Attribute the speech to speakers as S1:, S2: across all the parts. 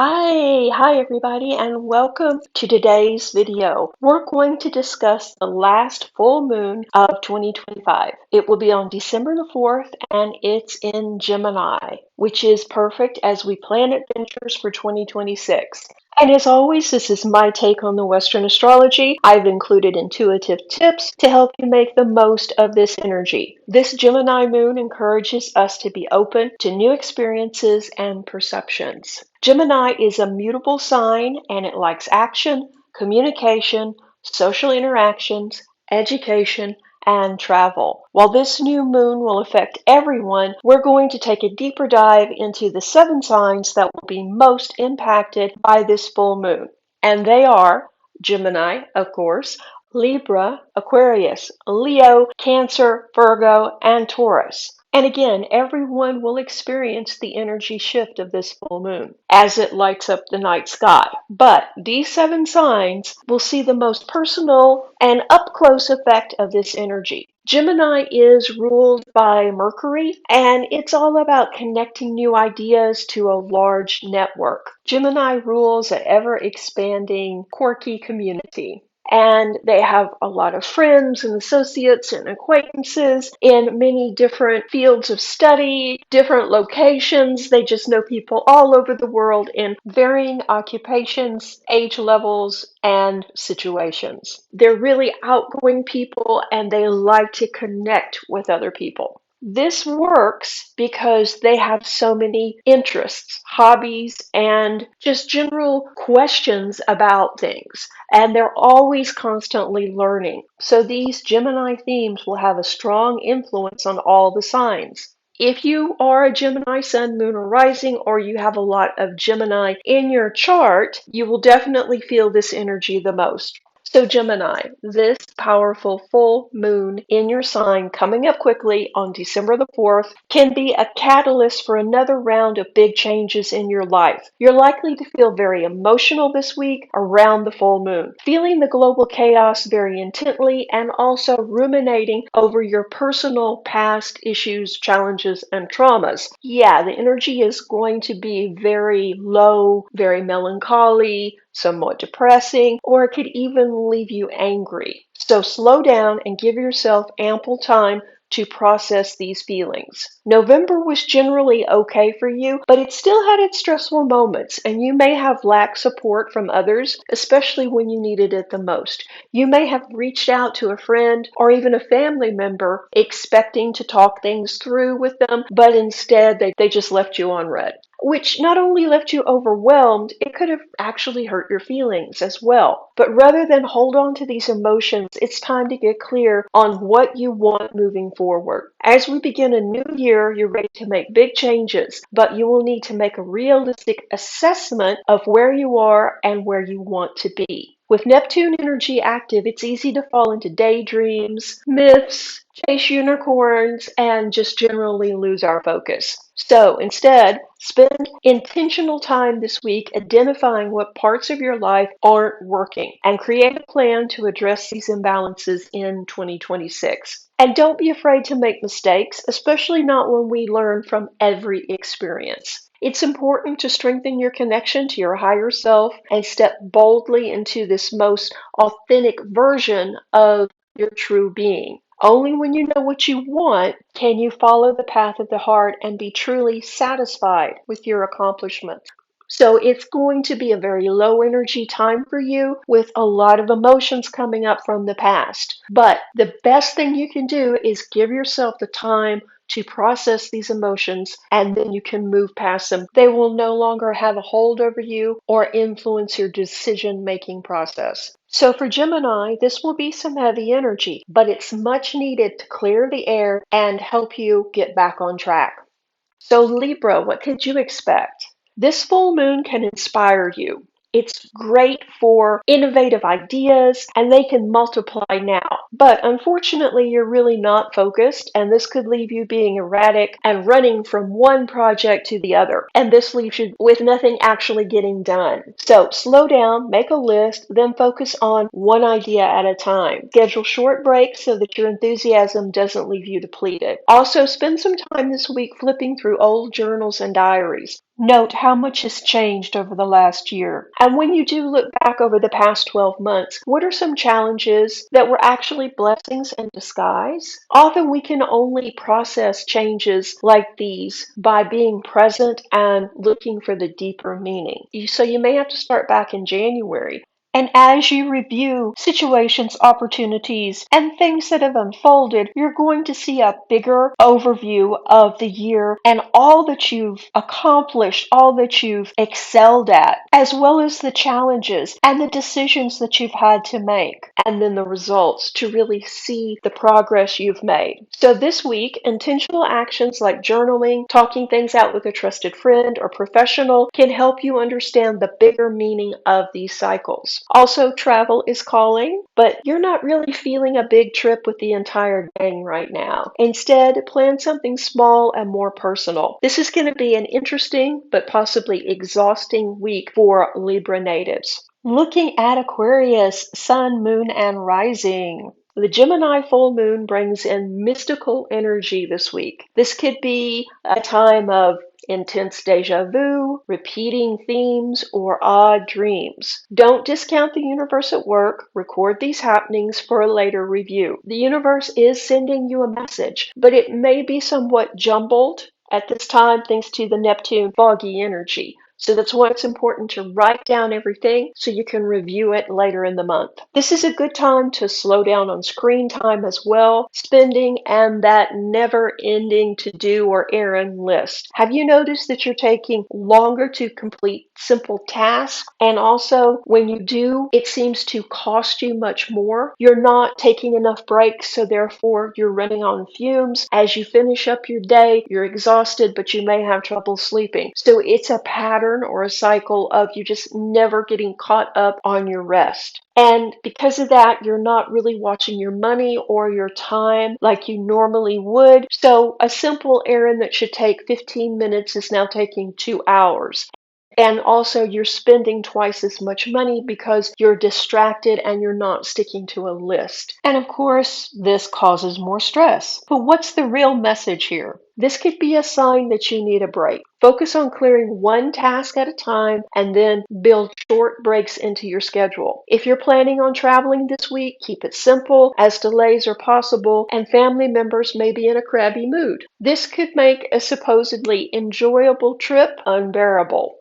S1: Hi everybody, and welcome to today's video. We're going to discuss the last full moon of 2025. It will be on December the 4th, and it's in Gemini, which is perfect as we plan adventures for 2026. And as always, this is my take on the Western astrology. I've included intuitive tips to help you make the most of this energy. This Gemini moon encourages us to be open to new experiences and perceptions. Gemini is a mutable sign and it likes action, communication, social interactions, education, and travel. While this new moon will affect everyone, we're going to take a deeper dive into the 7 signs that will be most impacted by this full moon. And they are Gemini, of course, Libra, Aquarius, Leo, Cancer, Virgo, and Taurus. And again, everyone will experience the energy shift of this full moon as it lights up the night sky. But these 7 signs will see the most personal and up-close effect of this energy. Gemini is ruled by Mercury, and it's all about connecting new ideas to a large network. Gemini rules an ever-expanding, quirky community. And they have a lot of friends and associates and acquaintances in many different fields of study, different locations. They just know people all over the world in varying occupations, age levels, and situations. They're really outgoing people and they like to connect with other people. This works because they have so many interests, hobbies, and just general questions about things. And they're always constantly learning. So these Gemini themes will have a strong influence on all the signs. If you are a Gemini sun, moon, or rising, or you have a lot of Gemini in your chart, you will definitely feel this energy the most. So Gemini, this powerful full moon in your sign coming up quickly on December the 4th can be a catalyst for another round of big changes in your life. You're likely to feel very emotional this week around the full moon, feeling the global chaos very intently and also ruminating over your personal past issues, challenges, and traumas. Yeah, the energy is going to be very low, very melancholy, somewhat depressing, or it could even leave you angry. So slow down and give yourself ample time to process these feelings. November was generally okay for you, but it still had its stressful moments, and you may have lacked support from others, especially when you needed it the most. You may have reached out to a friend or even a family member expecting to talk things through with them, but instead they just left you on red, which not only left you overwhelmed, it could have actually hurt your feelings as well. But rather than hold on to these emotions, it's time to get clear on what you want moving forward. As we begin a new year, you're ready to make big changes, but you will need to make a realistic assessment of where you are and where you want to be. With Neptune energy active, it's easy to fall into daydreams, myths, chase unicorns, and just generally lose our focus. So instead, spend intentional time this week identifying what parts of your life aren't working and create a plan to address these imbalances in 2026. And don't be afraid to make mistakes, especially not when we learn from every experience. It's important to strengthen your connection to your higher self and step boldly into this most authentic version of your true being. Only when you know what you want can you follow the path of the heart and be truly satisfied with your accomplishments. So it's going to be a very low energy time for you with a lot of emotions coming up from the past. But the best thing you can do is give yourself the time to process these emotions and then you can move past them. They will no longer have a hold over you or influence your decision-making process. So for Gemini, this will be some heavy energy, but it's much needed to clear the air and help you get back on track. So Libra, what could you expect? This full moon can inspire you. It's great for innovative ideas and they can multiply now. But unfortunately, you're really not focused and this could leave you being erratic and running from one project to the other. And this leaves you with nothing actually getting done. So slow down, make a list, then focus on one idea at a time. Schedule short breaks so that your enthusiasm doesn't leave you depleted. Also, spend some time this week flipping through old journals and diaries. Note how much has changed over the last year. And when you do look back over the past 12 months, what are some challenges that were actually blessings in disguise? Often we can only process changes like these by being present and looking for the deeper meaning. So you may have to start back in January. And as you review situations, opportunities, and things that have unfolded, you're going to see a bigger overview of the year and all that you've accomplished, all that you've excelled at, as well as the challenges and the decisions that you've had to make, and then the results to really see the progress you've made. So this week, intentional actions like journaling, talking things out with a trusted friend or professional can help you understand the bigger meaning of these cycles. Also, travel is calling, but you're not really feeling a big trip with the entire gang right now. Instead, plan something small and more personal. This is going to be an interesting but possibly exhausting week for Libra natives. Looking at Aquarius, Sun, Moon, and Rising. The Gemini full moon brings in mystical energy this week. This could be a time of intense deja vu, repeating themes, or odd dreams. Don't discount the universe at work. Record these happenings for a later review. The universe is sending you a message, but it may be somewhat jumbled at this time thanks to the Neptune foggy energy. So that's why it's important to write down everything so you can review it later in the month. This is a good time to slow down on screen time as well, spending, and that never-ending to-do or errand list. Have you noticed that you're taking longer to complete simple tasks? And also, when you do, it seems to cost you much more. You're not taking enough breaks, so therefore you're running on fumes. As you finish up your day, you're exhausted, but you may have trouble sleeping. So it's a pattern or a cycle of you just never getting caught up on your rest. And because of that, you're not really watching your money or your time like you normally would. So a simple errand that should take 15 minutes is now taking 2 hours. And also, you're spending twice as much money because you're distracted and you're not sticking to a list. And of course, this causes more stress. But what's the real message here? This could be a sign that you need a break. Focus on clearing one task at a time and then build short breaks into your schedule. If you're planning on traveling this week, keep it simple as delays are possible and family members may be in a crabby mood. This could make a supposedly enjoyable trip unbearable.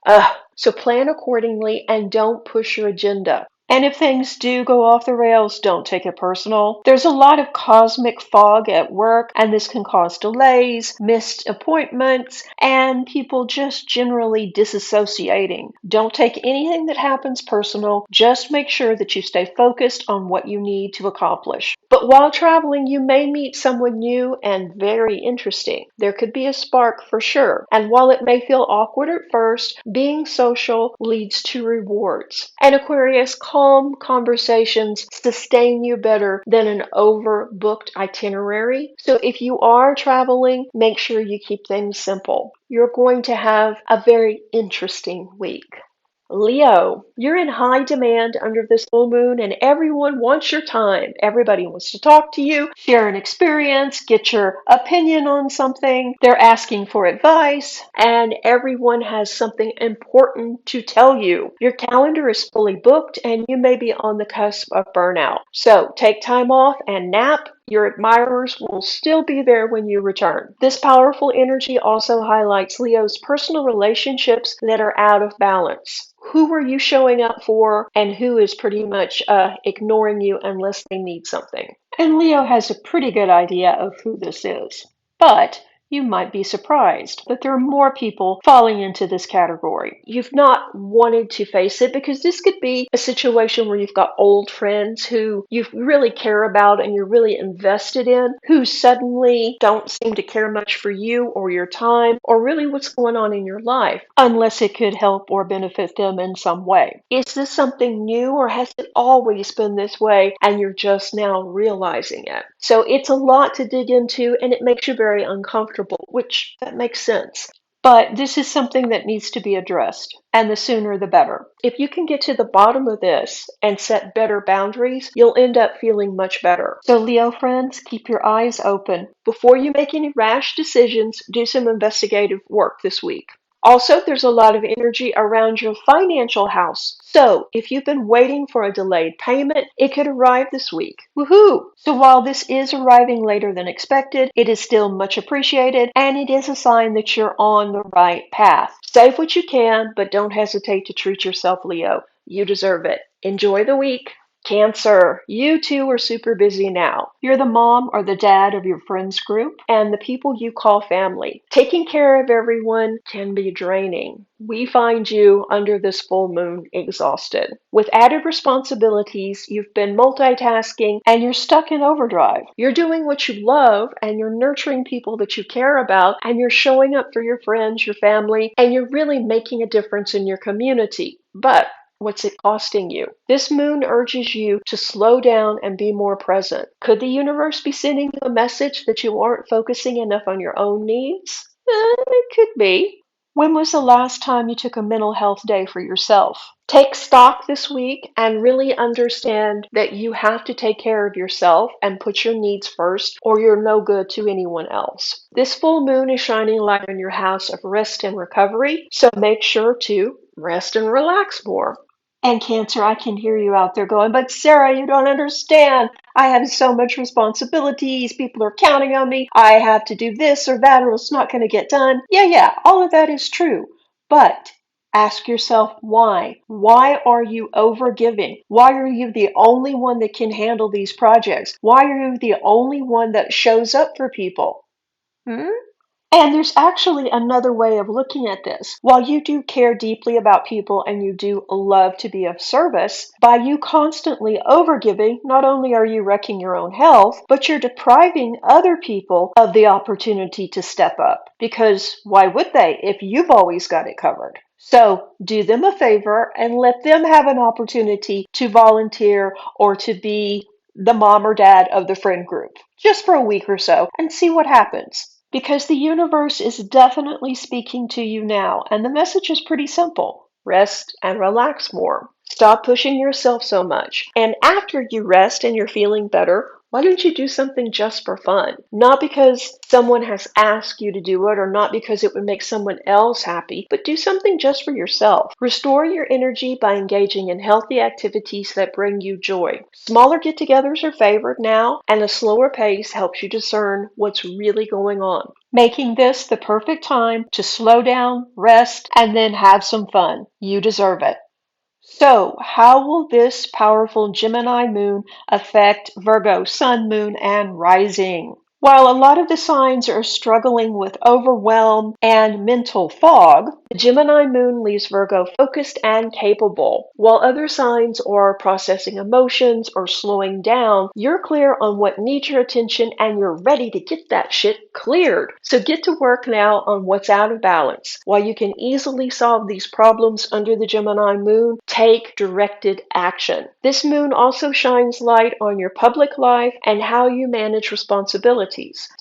S1: So plan accordingly and don't push your agenda. And if things do go off the rails, don't take it personal. There's a lot of cosmic fog at work, and this can cause delays, missed appointments, and people just generally disassociating. Don't take anything that happens personal. Just make sure that you stay focused on what you need to accomplish. But while traveling, you may meet someone new and very interesting. There could be a spark for sure. And while it may feel awkward at first, being social leads to rewards. And Aquarius, calm conversations sustain you better than an overbooked itinerary. So if you are traveling, make sure you keep things simple. You're going to have a very interesting week. Leo, you're in high demand under this full moon and everyone wants your time. Everybody wants to talk to you, share an experience, get your opinion on something. They're asking for advice and everyone has something important to tell you. Your calendar is fully booked and you may be on the cusp of burnout. So take time off and nap. Your admirers will still be there when you return. This powerful energy also highlights Leo's personal relationships that are out of balance. Who are you showing up for and who is pretty much ignoring you unless they need something? And Leo has a pretty good idea of who this is. But you might be surprised that there are more people falling into this category. You've not wanted to face it because this could be a situation where you've got old friends who you really care about and you're really invested in, who suddenly don't seem to care much for you or your time or really what's going on in your life, unless it could help or benefit them in some way. Is this something new or has it always been this way and you're just now realizing it? So it's a lot to dig into and it makes you very uncomfortable, which that makes sense. But this is something that needs to be addressed, and the sooner the better. If you can get to the bottom of this and set better boundaries, you'll end up feeling much better. So Leo friends, keep your eyes open. Before you make any rash decisions, do some investigative work this week. Also, there's a lot of energy around your financial house. So, if you've been waiting for a delayed payment, it could arrive this week. Woohoo! So, while this is arriving later than expected, it is still much appreciated and it is a sign that you're on the right path. Save what you can, but don't hesitate to treat yourself, Leo. You deserve it. Enjoy the week. Cancer, you two are super busy now. You're the mom or the dad of your friends group and the people you call family. Taking care of everyone can be draining. We find you under this full moon exhausted. With added responsibilities, you've been multitasking and you're stuck in overdrive. You're doing what you love and you're nurturing people that you care about and you're showing up for your friends, your family, and you're really making a difference in your community. But what's it costing you? This moon urges you to slow down and be more present. Could the universe be sending you a message that you aren't focusing enough on your own needs? It could be. When was the last time you took a mental health day for yourself? Take stock this week and really understand that you have to take care of yourself and put your needs first, or you're no good to anyone else. This full moon is shining light on your house of rest and recovery, so make sure to rest and relax more. And Cancer, I can hear you out there going, but Sarah, you don't understand. I have so much responsibilities. People are counting on me. I have to do this or that or it's not going to get done. Yeah, all of that is true. But ask yourself why. Why are you overgiving? Why are you the only one that can handle these projects? Why are you the only one that shows up for people? Hmm? And there's actually another way of looking at this. While you do care deeply about people and you do love to be of service, by you constantly overgiving, not only are you wrecking your own health, but you're depriving other people of the opportunity to step up. Because why would they if you've always got it covered? So do them a favor and let them have an opportunity to volunteer or to be the mom or dad of the friend group just for a week or so and see what happens. Because the universe is definitely speaking to you now, and the message is pretty simple. Rest and relax more. Stop pushing yourself so much. And after you rest and you're feeling better, why don't you do something just for fun? Not because someone has asked you to do it or not because it would make someone else happy, but do something just for yourself. Restore your energy by engaging in healthy activities that bring you joy. Smaller get-togethers are favored now, and a slower pace helps you discern what's really going on, making this the perfect time to slow down, rest, and then have some fun. You deserve it. So, how will this powerful Gemini moon affect Virgo sun, moon, and rising? While a lot of the signs are struggling with overwhelm and mental fog, the Gemini moon leaves Virgo focused and capable. While other signs are processing emotions or slowing down, you're clear on what needs your attention and you're ready to get that shit cleared. So get to work now on what's out of balance. While you can easily solve these problems under the Gemini moon, take directed action. This moon also shines light on your public life and how you manage responsibilities.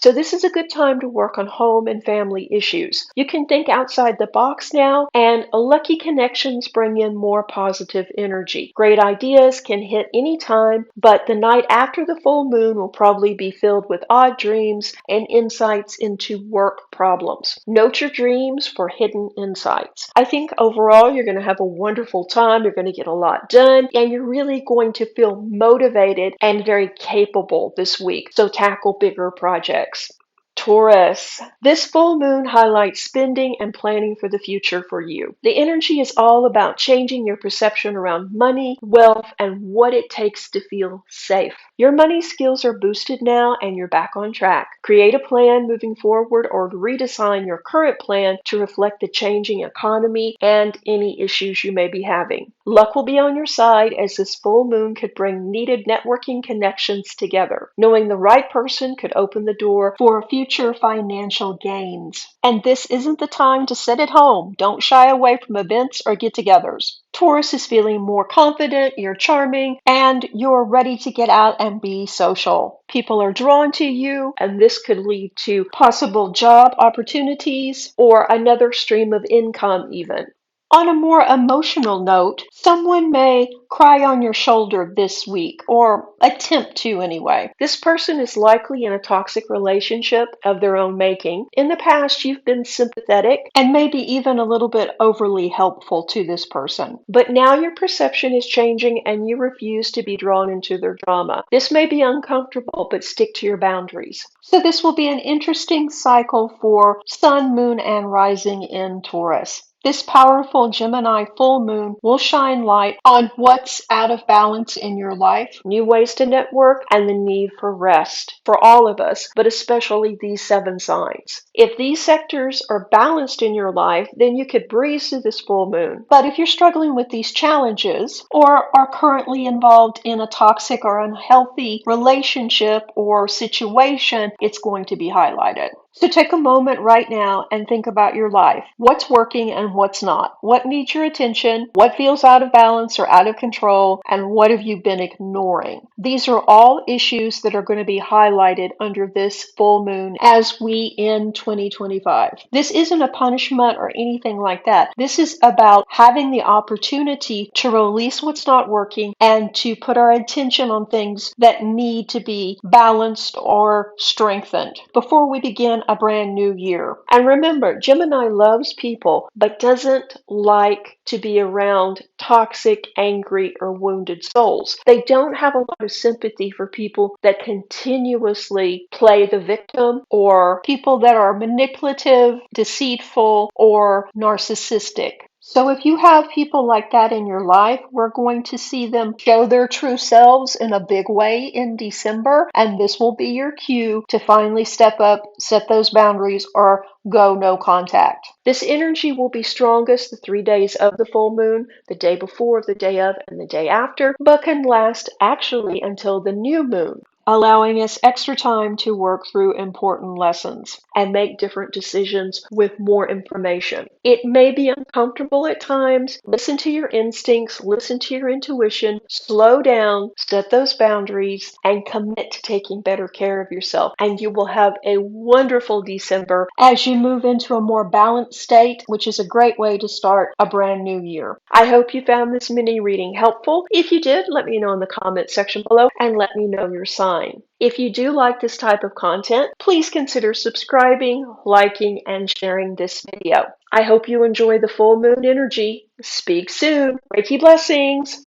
S1: So this is a good time to work on home and family issues. You can think outside the box now, and lucky connections bring in more positive energy. Great ideas can hit any time, but the night after the full moon will probably be filled with odd dreams and insights into work problems. Note your dreams for hidden insights. I think overall you're going to have a wonderful time. You're going to get a lot done, and you're really going to feel motivated and very capable this week. So tackle bigger projects. Taurus, this full moon highlights spending and planning for the future for you. The energy is all about changing your perception around money, wealth, and what it takes to feel safe. Your money skills are boosted now and you're back on track. Create a plan moving forward or redesign your current plan to reflect the changing economy and any issues you may be having. Luck will be on your side as this full moon could bring needed networking connections together. Knowing the right person could open the door for future financial gains. And this isn't the time to sit at home. Don't shy away from events or get-togethers. Taurus is feeling more confident, you're charming, and you're ready to get out and be social. People are drawn to you, and this could lead to possible job opportunities or another stream of income even. On a more emotional note, someone may cry on your shoulder this week, or attempt to anyway. This person is likely in a toxic relationship of their own making. In the past, you've been sympathetic and maybe even a little bit overly helpful to this person. But now your perception is changing and you refuse to be drawn into their drama. This may be uncomfortable, but stick to your boundaries. So this will be an interesting cycle for Sun, Moon, and Rising in Taurus. This powerful Gemini full moon will shine light on what's out of balance in your life, new ways to network, and the need for rest for all of us, but especially these 7 signs. If these sectors are balanced in your life, then you could breeze through this full moon. But if you're struggling with these challenges or are currently involved in a toxic or unhealthy relationship or situation, it's going to be highlighted. So take a moment right now and think about your life. What's working and what's not? What needs your attention? What feels out of balance or out of control? And what have you been ignoring? These are all issues that are going to be highlighted under this full moon as we end 2025. This isn't a punishment or anything like that. This is about having the opportunity to release what's not working and to put our attention on things that need to be balanced or strengthened before we begin a brand new year. And remember, Gemini loves people but doesn't like to be around toxic, angry, or wounded souls. They don't have a lot of sympathy for people that continuously play the victim or people that are manipulative, deceitful, or narcissistic. So if you have people like that in your life, we're going to see them show their true selves in a big way in December, and this will be your cue to finally step up, set those boundaries, or go no contact. This energy will be strongest the 3 days of the full moon, the day before, the day of, and the day after, but can last actually until the new moon, allowing us extra time to work through important lessons and make different decisions with more information. It may be uncomfortable at times. Listen to your instincts, listen to your intuition, slow down, set those boundaries, and commit to taking better care of yourself. And you will have a wonderful December as you move into a more balanced state, which is a great way to start a brand new year. I hope you found this mini reading helpful. If you did, let me know in the comment section below and let me know your sign. If you do like this type of content, please consider subscribing, liking, and sharing this video. I hope you enjoy the full moon energy. Speak soon. Reiki blessings.